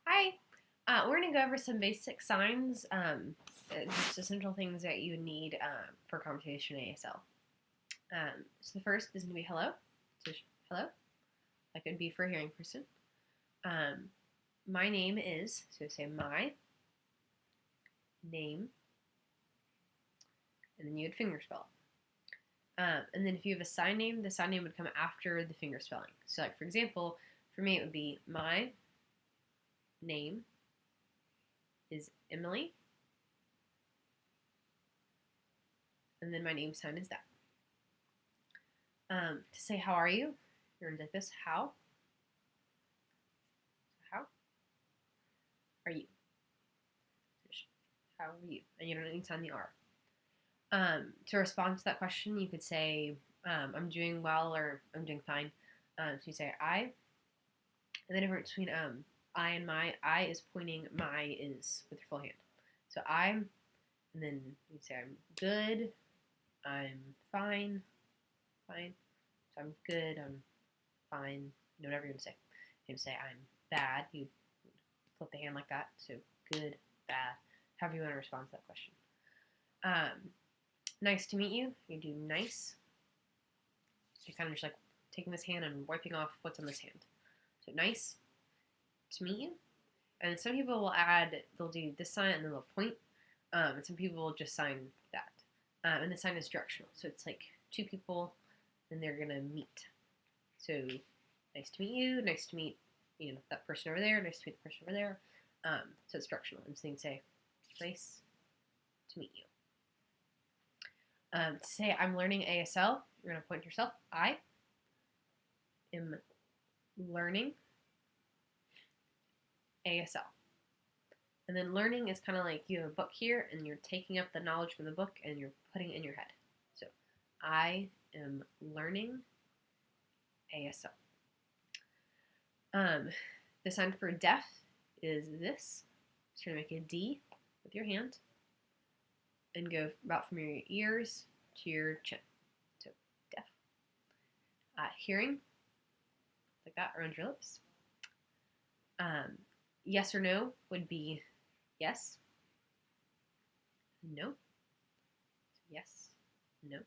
Hi. We're going to go over some basic signs, just essential things that you need for conversation ASL. So the first is going to be hello. So hello. That could be for a hearing person. My name is, so say my name, and then you would finger spell it. And then if you have a sign name, the sign name would come after the finger spelling. So like for example, for me it would be my name is Emily, and then my name sign is that. To say how are you, you're going to like this, how are you? How are you? And you don't need to sign the R. To respond to that question, you could say, I'm doing well or I'm doing fine. So you say I. And the difference between I and my, I is pointing, my is with your full hand. So I'm, and then you'd say I'm good, I'm fine, fine. So I'm good, I'm fine, whatever you're going to say. You can say I'm bad, you flip the hand like that. So good, bad, however you want to respond to that question. Nice to meet you. You do nice. You're kind of just like taking this hand and wiping off what's on this hand. So nice to meet you. And some people will add, they'll do this sign and then they'll point. And some people will just sign that. And the sign is directional. So it's like two people and they're going to meet. So nice to meet you. Nice to meet, that person over there. Nice to meet the person over there. So it's directional. And so you can say, nice to meet you. To say I'm learning ASL, you're going to point to yourself. I am learning ASL. And then learning is kind of like you have a book here and you're taking up the knowledge from the book and you're putting it in your head. So I am learning ASL. The sign for deaf is this. So you're going to make a D with your hand and go about from your ears to your chin. So deaf. Hearing, like that, around your lips. Yes or no would be yes, no, yes, no.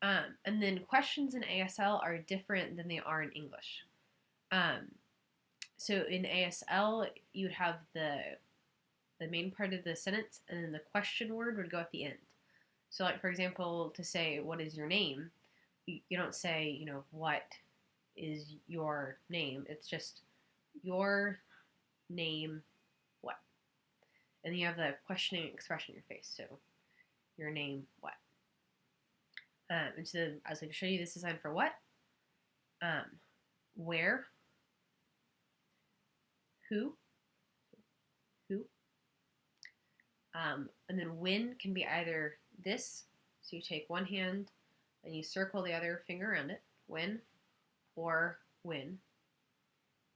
And then questions in ASL are different than they are in English. So in ASL, you would have the main part of the sentence, and then the question word would go at the end. So like, for example, to say, what is your name? You don't say, what is your name? It's just your name, what? And then you have the questioning expression in your face. So your name, what? And so I was going to show you this design for what, where, who, and then when can be either this, so you take one hand and you circle the other finger around it, when, or when,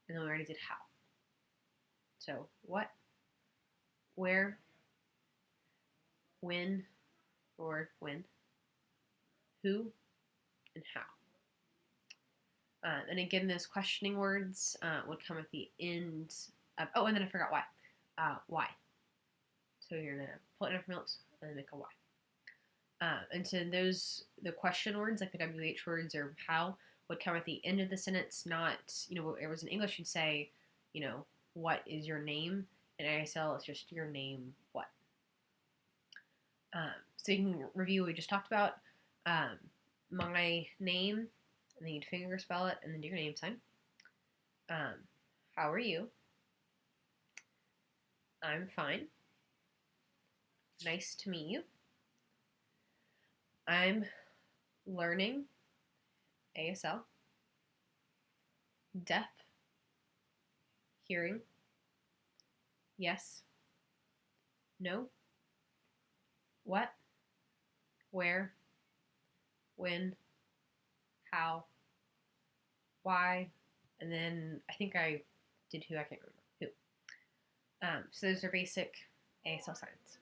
and then we already did how. So what, where, when, or when, who, and how. And again, those questioning words would come at the end. And then I forgot why. Why. So you're going to pull it out from your lips and then make a Y. And so the question words, like the WH words or how, would come at the end of the sentence, not, it was in English, you'd say, what is your name? In ASL, it's just your name, what? So you can review what we just talked about. My name, and then you'd finger spell it, and then do your name sign. How are you? I'm fine. Nice to meet you. I'm learning ASL. Deaf. Hearing. Yes. No. What. Where. When. How. Why. And then I think I did who, I can't remember who. So those are basic ASL signs.